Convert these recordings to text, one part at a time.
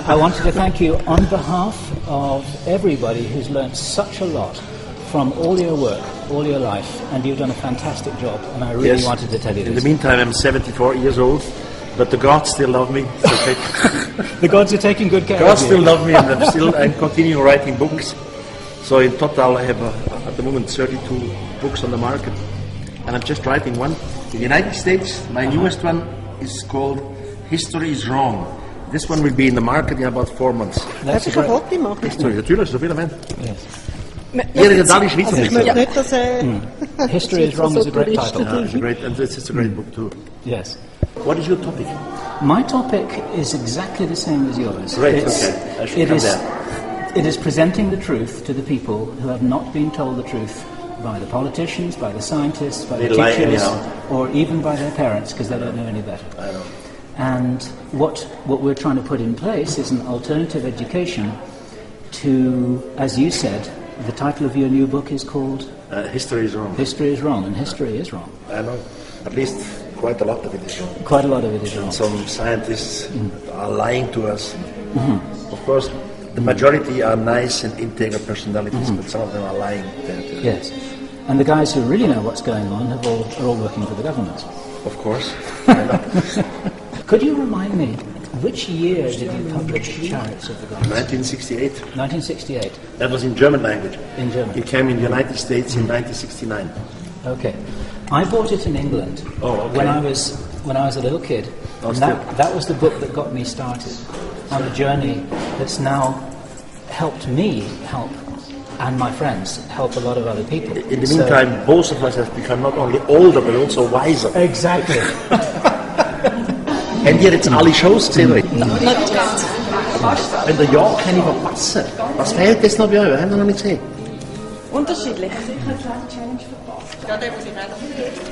I wanted to thank you on behalf of everybody who's learnt such a lot from all your work, all your life, and you've done a fantastic job, and I really wanted to tell you this. In the meantime, I'm 74 years old, but the gods still love me. The gods are taking good care of you. Gods still love me, and I'm continuing writing books. So in total, I have at the moment 32 books on the market, and I'm just writing one. In the United States, my newest one is called History is Wrong. This one will be in the market in about 4 months. Darf ich ein Foto machen? History, natürlich, so viel erwähnt. Yes. History is Wrong is a great title. It's a great, and it's a great book too. Yes. What is your topic? My topic is exactly the same as yours. Great, okay. I should come there. It is presenting the truth to the people who have not been told the truth by the politicians, by the scientists, by the teachers, or even by their parents, because they don't know any better. I know. And what we're trying to put in place is an alternative education to, as you said, the title of your new book is called? History is Wrong. History is Wrong, and history is wrong. I know. At least quite a lot of it is wrong. Quite a lot of it is wrong. Some scientists are lying to us. Of course, the majority are nice and integral personalities, but some of them are lying there too. Yes. And the guys who really know what's going on are all working for the government. Of course. I know. Could you remind me, which year did you publish Chariots of the Gods? 1968. 1968. That was in German language. In German. It came in the United States in 1969. Okay. I bought it in England when I was a little kid. And that was the book that got me started on a journey that's now helped me and my friends help a lot of other people. In the meantime, both of us have become not only older but also wiser. Exactly. Habt ihr jetzt alle Shows gesehen? Wenn der Jahr kann ich verpassen. Was fehlt jetzt noch bei euch? Wir haben noch nicht gesehen. Unterschiedlich.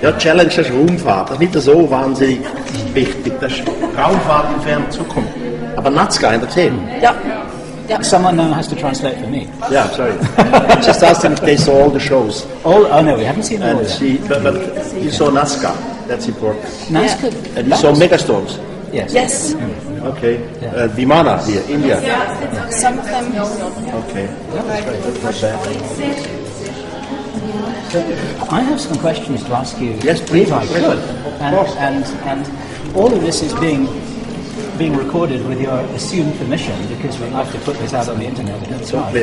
Ja, Challenge ist Raumfahrt. Das ist nicht so wahnsinnig wichtig. Das ist Raumfahrt in ferner Zukunft. Aber Nazca, habt ihr gesehen? Ja. Someone now has to translate for me. Yeah, sorry. Just asked him if they saw all the shows. Oh no, we haven't seen all of them. But you saw Nazca. That's important. Nazca. Yeah. And you saw Megastorms. Yes. Yes. Okay. Vimana here, India. Yeah. Some of them. Okay. That's great. I have some questions to ask you. Yes, please. If I could. And all of this is being recorded with your assumed permission, because we have to put this out on the internet at any time.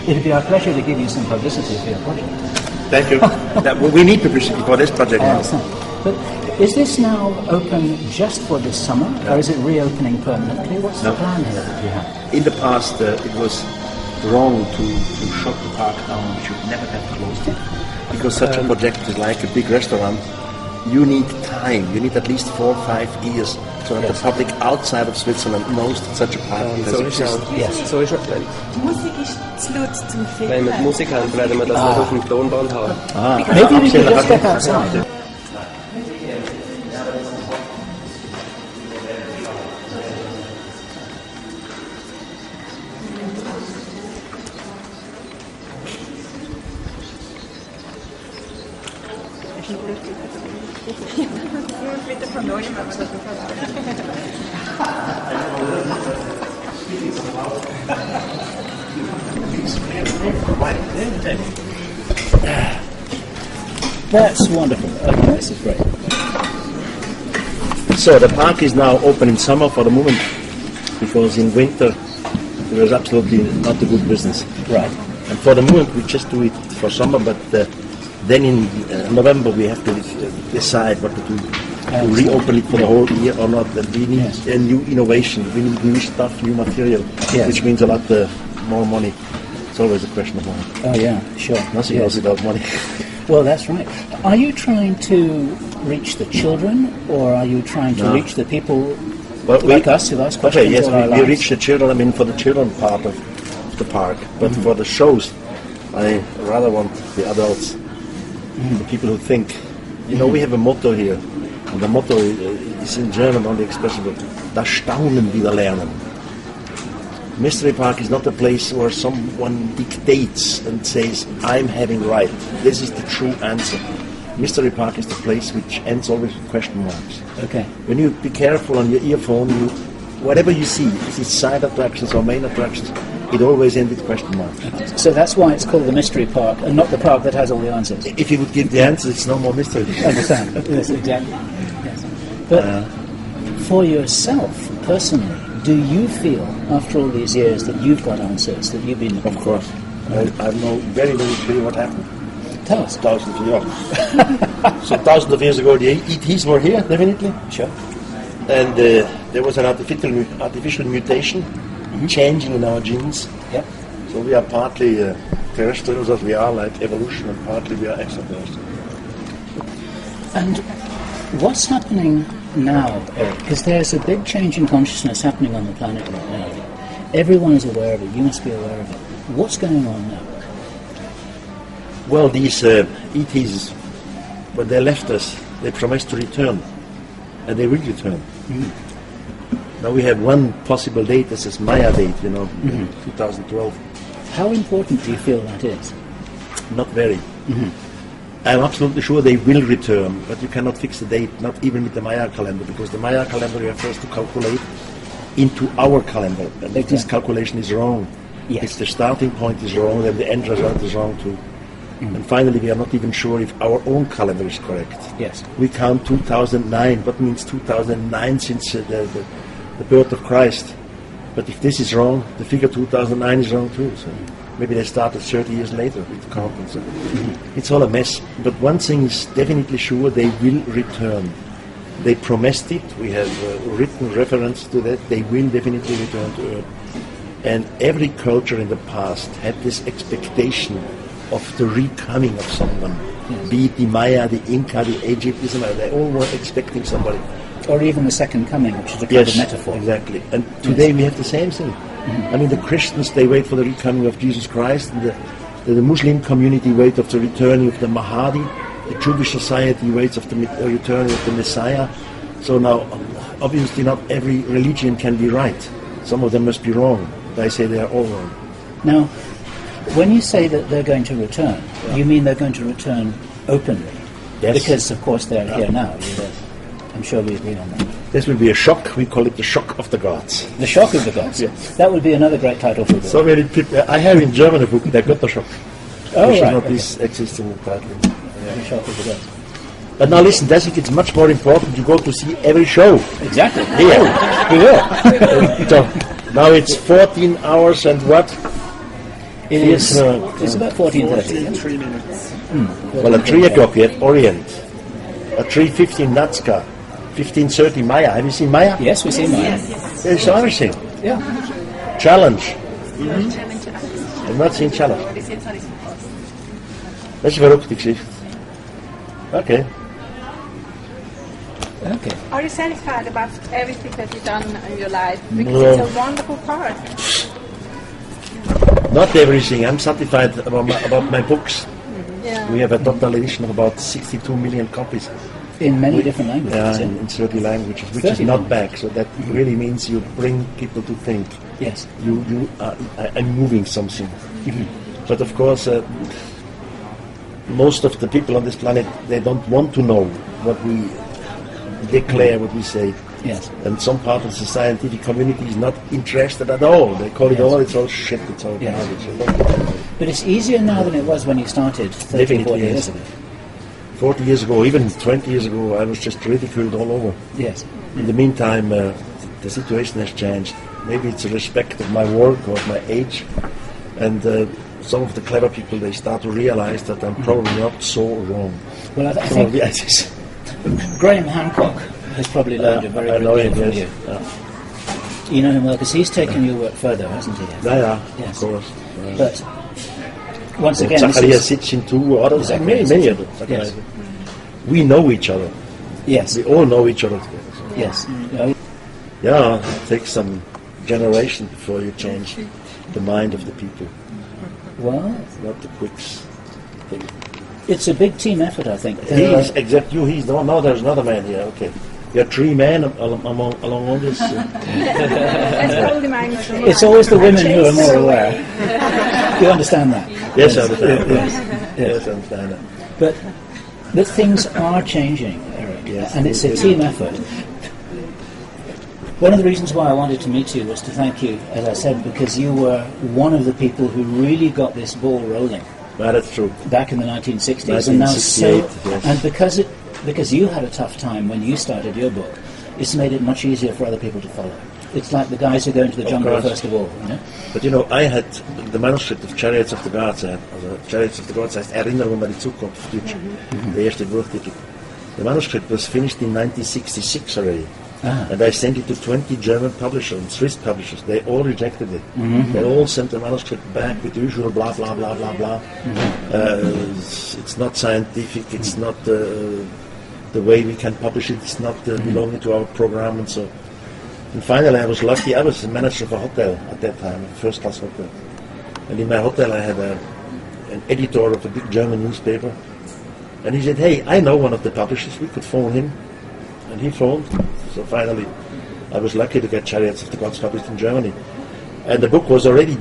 It'd be our pleasure to give you some publicity for your project. Thank you. We need publicity for this project. But is this now open just for this summer, or is it reopening permanently? What's the plan here that you have? In the past, it was wrong to shut the park down. We should never have closed it, because such a project is like a big restaurant. You need time. You need at least 4 or 5 years so that the public outside of Switzerland knows that such a park exists. Yes. So ist es geplant. Die Musik ist zu laut zum Filmen. Wenn wir die Musik haben, werden wir das nicht auf dem Tonband haben. Maybe we could just step outside. That's wonderful. Okay, this is great. So the park is now open in summer for the moment, because in winter it was absolutely not a good business. Right. And for the moment we just do it for summer, but Then in November we have to decide what to do. To reopen it for the whole year or not. And we need a new innovation. We need new stuff, new material, which means a lot more money. It's always a question of money. Oh yeah, sure. Nothing else without money. Well, that's right. Are you trying to reach the children, or are you trying to reach the people like us who ask questions? Okay, yes, all our we lives? reach the children. I mean, for the children part of the park, but for the shows, I rather want the adults, the people who think. You know, we have a motto here, and the motto is in German only expressible: das Staunen wieder lernen. Mystery Park is not a place where someone dictates and says, I'm having right. This is the true answer. Mystery Park is the place which ends always with question marks. Okay. When you be careful on your earphone, whatever you see, if it's side attractions or main attractions, it always ends with question marks. So that's why it's called the Mystery Park, and not the park that has all the answers. If you would give the answers, it's no more mystery. I understand. Yes, exactly. Yes. But for yourself, personally, do you feel, after all these years, that you've got answers, that you've been looking Of course. I know very, very clearly what happened. Tell us. Thousands of years. So thousands of years ago, the ETs were here, definitely. Sure. And there was an artificial mutation, changing in our genes. Yep. So we are partly terrestrials, as we are, like evolution, and partly we are extraterrestrial. And what's happening now, Eric? Because there's a big change in consciousness happening on the planet right now. Everyone is aware of it. You must be aware of it. What's going on now? Well, these ETs, when they left us, they promised to return, and they will return. Now we have one possible date, this is Maya date, 2012. How important do you feel that is? Not very. I'm absolutely sure they will return, but you cannot fix the date, not even with the Maya calendar, because the Maya calendar you have first to calculate into our calendar, and if this calculation is wrong, if the starting point is wrong, then the end result is wrong too. And finally, we are not even sure if our own calendar is correct. Yes. We count 2009. What means 2009 since the birth of Christ? But if this is wrong, the figure 2009 is wrong too. So maybe they started 30 years later with counting. So it's all a mess. But one thing is definitely sure: they will return. They promised it. We have written reference to that. They will definitely return to Earth. And every culture in the past had this expectation of the recoming of someone, be it the Maya, the Inca, the Egyptians, they all were expecting somebody. Or even the second coming, which is a kind of metaphor. Exactly. And today we have the same thing. I mean, the Christians, they wait for the recoming of Jesus Christ, and the Muslim community waits of the returning of the Mahdi, the Jewish society waits of the returning of the Messiah. So now, obviously not every religion can be right. Some of them must be wrong. But I say they are all wrong. Now, when you say that they're going to return, you mean they're going to return openly? Yes. Because, of course, they're here now. I'm sure we agree on that. This will be a shock. We call it the shock of the gods. The shock of the gods. Yes. That would be another great title for the book. So many people. I have in German a book, They got the shock. Oh, which right. is not this existing title. The shock of the gods. But now listen, I think it's much more important to go to see every show. Exactly. Here. We will. So now it's 14 hours and what? It is. It's about 14:30. 3 minutes. Well, at 3 o'clock we have Orient. At 3:15 Nazca. 15:30 Maya. Have you seen Maya? Yes, we see mine. There's everything. Yeah. Challenge. I've not seen Challenge. Das ist eine verrückte Geschichte. Okay. Okay. Are you satisfied about everything that you've done in your life? Because No. it's a wonderful part. Not everything. I'm satisfied about my books. Yeah. We have a total edition of about 62 million copies. In many different languages. In 30 languages, which 30 is not languages. bad. So that really means you bring people to think. Yes. You are moving something. But of course, most of the people on this planet, they don't want to know what we declare, what we say. Yes. And some part of the scientific community is not interested at all. They call it all, it's all shit, it's all Yes. garbage. But it's easier now than it was when you started 30, Definitely 40 is. years ago. 40 years ago, even 20 years ago, I was just ridiculed all over. Yes. In the meantime, the situation has changed. Maybe it's a respect of my work or of my age. And some of the clever people, they start to realize that I'm probably not so wrong. Well, I think Graham Hancock has probably learned a very good deal from you. Yeah. You know him well because he's taken your work further, hasn't he? Yeah, yes. Of course. But once again, Zacharias Sitchin too, others, many others. Yes. We know each other. Yes. We all know each other together. So. Yes. Yeah, it takes some generation before you change the mind of the people. Well, not the quick thing. It's a big team effort, I think. He's except you. He's no. There's another man here. Okay, you're three men along all this. It's always the women who are more aware. You understand that? Yes, I understand. Yes, I understand that. But things are changing, Erich, and it's a team effort. One of the reasons why I wanted to meet you was to thank you, as I said, because you were one of the people who really got this ball rolling. Well, that's true. Back in the 1960s, and now and because you had a tough time when you started your book, it's made it much easier for other people to follow. It's like the guys who go into the jungle first of all, you know. But you know, I had the manuscript of Chariots of the Gods. Chariots of the Gods heißt Erinnerung an die Zukunft auf Deutsch. Der erste Buchtitel. The manuscript was finished in 1966 already. And I sent it to 20 German publishers and Swiss publishers. They all rejected it. They all sent the manuscript back with the usual blah, blah, blah, blah, blah. It's not scientific, it's not the way we can publish it, it's not belonging to our program and so. And finally I was lucky, I was the manager of a hotel at that time, a first-class hotel. And in my hotel I had an editor of a big German newspaper. And he said, hey, I know one of the publishers, we could phone him. And he phoned. So finally, I was lucky to get Chariots of the Gods published in Germany. And the book was already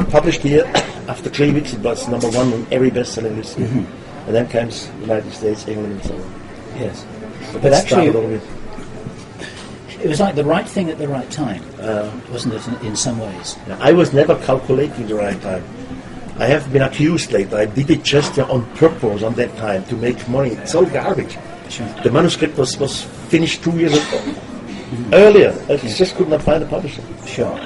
published here. After 3 weeks, it was #1 on every bestseller list. And then comes United States, England, and so on. Yes. But actually, it was like the right thing at the right time, wasn't it, in some ways? Yeah, I was never calculating the right time. I have been accused later. I did it just on purpose on that time to make money. It's all garbage. Sure. The manuscript was finished 2 years ago. Earlier, I just could not find a publisher. Sure.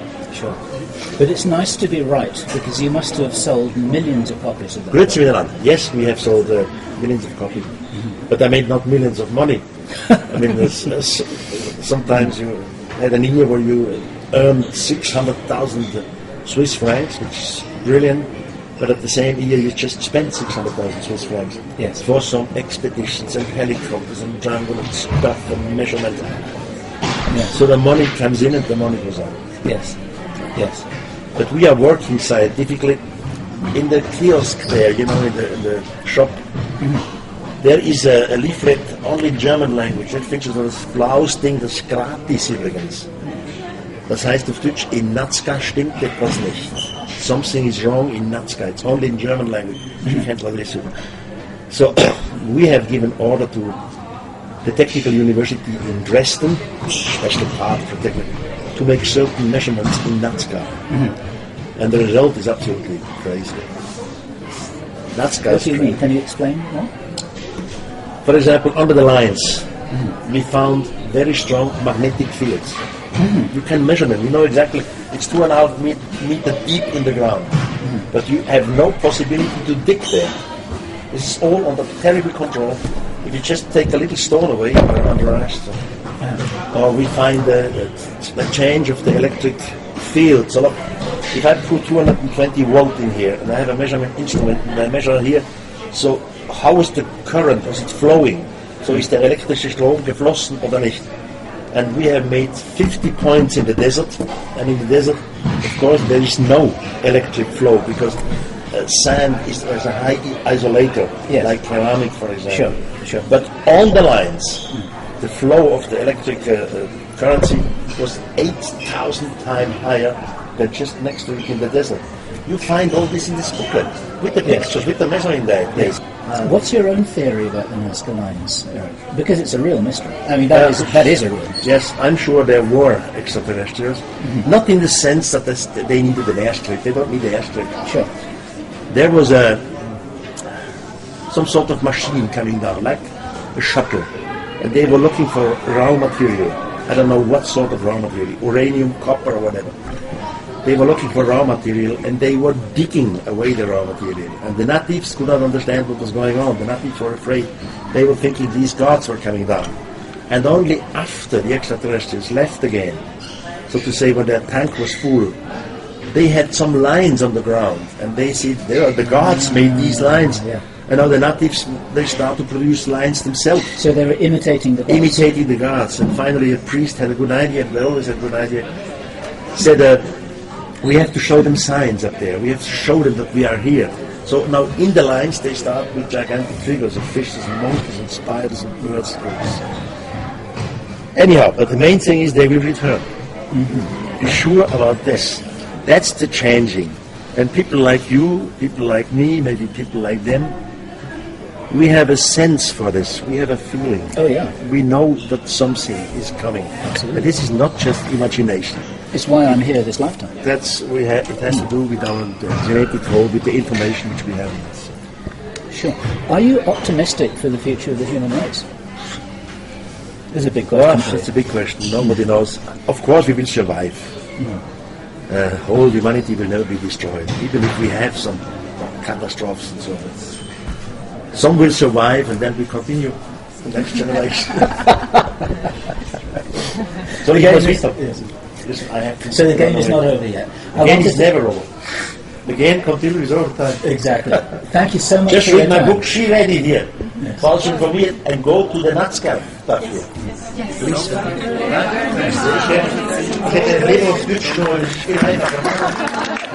But it's nice to be right, because you must have sold millions of copies of that. Yes, we have sold millions of copies. But I made not millions of money. I mean, sometimes you had an year where you earned 600,000 Swiss francs, which is brilliant. But at the same year, you just spent 600,000 Swiss francs for some expeditions and helicopters and jungle and stuff and measurement. Yes. So the money comes in and the money goes out. Yes. But we are working scientifically in the kiosk there, you know, in the shop. There is a leaflet only in German language. Das findest du das blaues Ding, das gratis übrigens. Das heißt auf Deutsch, in Nazca stimmt etwas nicht. Something is wrong in Nazca. It's only in German language. You can't listen. So we have given order to the Technical University in Dresden, special part for technical, to make certain measurements in Nazca. And the result is absolutely crazy. Nazca What do you mean? Can you explain more? For example, under the lines, we found very strong magnetic fields. You can measure them. You know exactly. It's 2.5 meter deep in the ground, but you have no possibility to dig there. This is all under terrible control. If you just take a little stone away, you're under arrest. Or we find the change of the electric field. So look, if I put 220 volt in here, and I have a measurement instrument, and I measure here, so how is the current? Is it flowing? So is der elektrische Strom geflossen oder nicht? And we have made 50 points in the desert, and in the desert, of course, there is no electric flow because sand is as a high isolator, like ceramic, for example. Sure. But on the lines, the flow of the electric currency was 8,000 times higher than just next to it in the desert. You find all this in this booklet, with the pictures, with the measuring days. What's your own theory about the Nazca lines, Erich? Because it's a real mystery. I mean, that is a real mystery. Yes, I'm sure there were extraterrestrials. Not in the sense that they needed an airstrip. They don't need an airstrip. Sure. There was some sort of machine coming down, like a shuttle. And they were looking for raw material. I don't know what sort of raw material, uranium, copper, or whatever. They were looking for raw material, and they were digging away the raw material. And the natives could not understand what was going on. The natives were afraid. They were thinking these gods were coming down. And only after the extraterrestrials left again, so to say, when their tank was full, they had some lines on the ground, and they said, the gods made these lines. And now the natives, they start to produce lines themselves. So they were imitating the gods. Imitating the gods. And finally a priest had a good idea, they always had a good idea, said, we have to show them signs up there. We have to show them that we are here. So now in the lines they start with gigantic figures of fishes and monkeys and spiders and birds. Anyhow, but the main thing is they will return. Be sure about this. That's the changing. And people like you, people like me, maybe people like them, we have a sense for this. We have a feeling. Oh yeah. We know that something is coming. Absolutely. And this is not just imagination. It's why I'm here this lifetime. It has to do with our genetic code, with the information which we have in us. Sure. Are you optimistic for the future of the human race? It's a big question. That's a big question. Nobody knows. Of course we will survive. Whole humanity will never be destroyed, even if we have some catastrophes and so on. Some will survive, and then we continue the next generation. So the game is not. So the game is not over yet. The game is never over. The game continues all the time. Exactly. Thank you so much. Just for read your my time. book. She read it here. Falsch informiert, and go to the Nutschap dafür. Please. Ich hätte ein Leben auf Deutsch nur viel einfacher.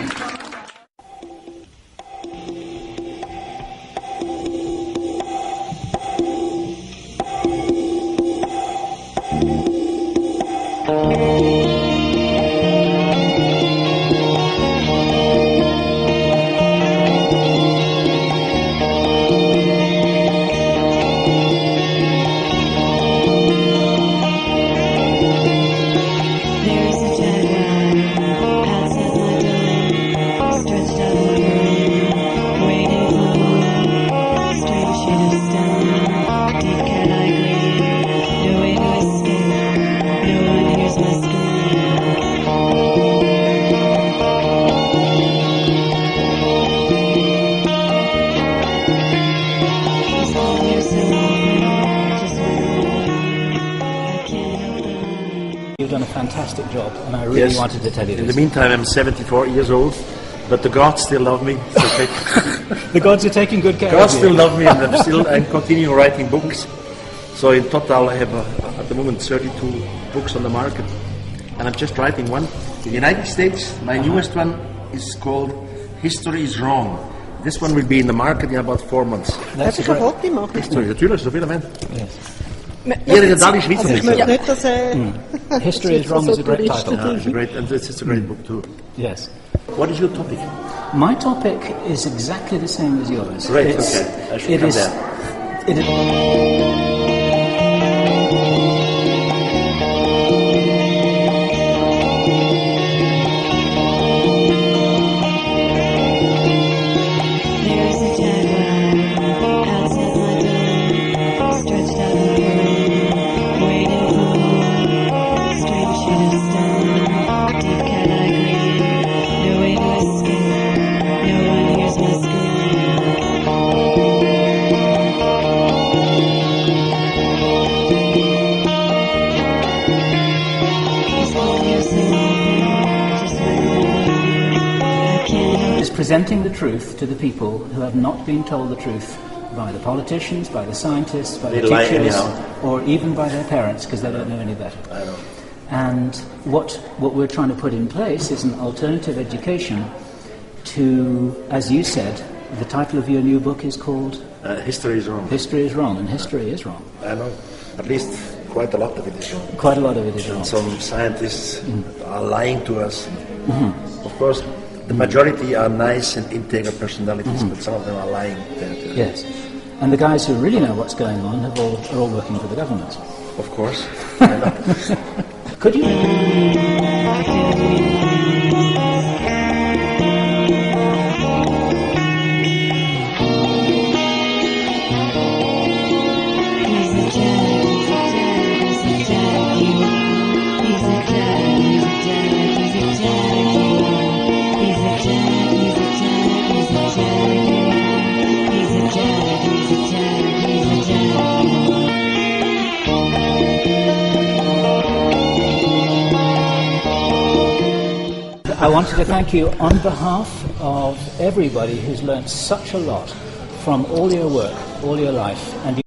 You've done a fantastic job, and I really wanted to tell you this. In the meantime, I'm 74 years old, but the gods still love me. The gods are taking good care Gods of you. still love me, and I'm continuing writing books. So in total, I have at the moment 32 books on the market, and I'm just writing one. In the United States, my newest one is called History is Wrong. This one will be in the market in about 4 months. Darf ich ein Foto machen? History, natürlich, so viel erwähnt. Yes. Jeder hat alle Schweizer Ich möchte nicht, dass History is Wrong is a great title. It's a great, and it's a great book too. Yes. What is your topic? My topic is exactly the same as yours. Great, It's- okay. I should it come is- there. it is- There's a jaguar outside my door, stretched out in the room, waiting for more. Strange shade of stone, deep cat-eye green, no way to escape, no one hears my scream. He's been here so long, just waiting. I can't help is presenting the truth to the people who have not been told the truth by the politicians, by the scientists, by They the lie teachers, anyhow. or even by their parents, because they don't know any better. I know. And what we're trying to put in place is an alternative education to, as you said, the title of your new book is called History is Wrong. History is Wrong, and history is wrong. I know. At least quite a lot of it is wrong. Quite a lot of it is wrong. Some scientists are lying to us. Of course, the majority are nice and integral personalities, but some of them are lying there too. Yes. And the guys who really know what's going on are all working for the government. Of course. I know. Could you... He's a jaguar, he's a jaguar, he's a jaguar, he's a jaguar. I wanted to thank you on behalf of everybody who's learnt such a lot from all your work, all your life, and